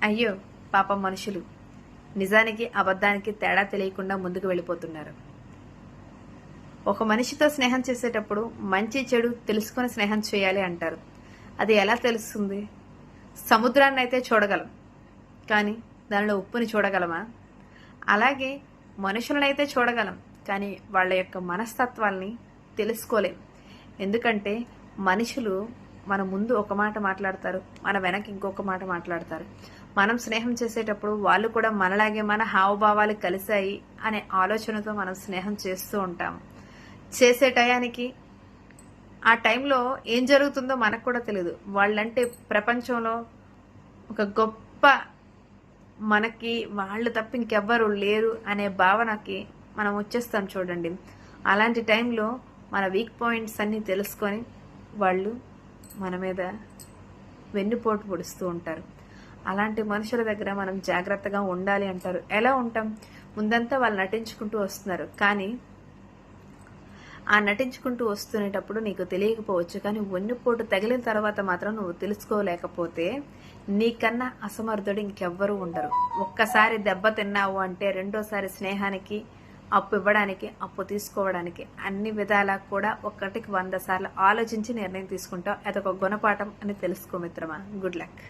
అయ్యో పాపం మనుషులు నిజానికి అబద్ధానికి తేడా తెలియకుండా ముందుకు వెళ్ళిపోతున్నారు. ఒక మనిషితో స్నేహం చేసేటప్పుడు మంచి చెడు తెలుసుకొని స్నేహం చేయాలి అంటారు. అది ఎలా తెలుస్తుంది? సముద్రాన్ని అయితే చూడగలం, కానీ దానిలో ఉప్పుని చూడగలమా? అలాగే మనుషులనైతే చూడగలం, కానీ వాళ్ళ యొక్క మనస్తత్వాల్ని తెలుసుకోలేం. ఎందుకంటే మనుషులు మన ముందు ఒక మాట మాట్లాడతారు, మన వెనక ఇంకొక మాట మాట్లాడతారు. మనం స్నేహం చేసేటప్పుడు వాళ్ళు కూడా మనలాగే మన హావభావాలు కలిశాయి అనే ఆలోచనతో మనం స్నేహం చేస్తూ ఉంటాం. చేసే టయానికి ఆ టైంలో ఏం జరుగుతుందో మనకు కూడా తెలియదు. వాళ్ళంటే ప్రపంచంలో ఒక గొప్ప, మనకి వాళ్ళు తప్ప ఇంకెవ్వరు లేరు అనే భావనకి మనం వచ్చేస్తాం చూడండి. అలాంటి టైంలో మన వీక్ పాయింట్స్ అన్నీ తెలుసుకొని వాళ్ళు మన మీద వెన్నుపోటు పొడుస్తూ ఉంటారు. అలాంటి మనుషుల దగ్గర మనం జాగ్రత్తగా ఉండాలి అంటారు. ఎలా ఉంటాం? ముందంతా వాళ్ళు నటించుకుంటూ వస్తున్నారు, కానీ ఆ నటించుకుంటూ వస్తునేటప్పుడు నీకు తెలియకపోవచ్చు, కానీ వెన్నుపోటు తగిలిన తర్వాత మాత్రం నువ్వు తెలుసుకోలేకపోతే నీకన్నా అసమర్థుడు ఇంకెవ్వరూ ఉండరు. ఒక్కసారి దెబ్బ తిన్నావు అంటే రెండోసారి స్నేహానికి, అప్పు ఇవ్వడానికి, అప్పు తీసుకోవడానికి అన్ని విధాలా కూడా 1కి 100 సార్లు ఆలోచించి నిర్ణయం తీసుకుంటావు. అదొక గుణపాఠం అని తెలుసుకో మిత్రమా. Good luck.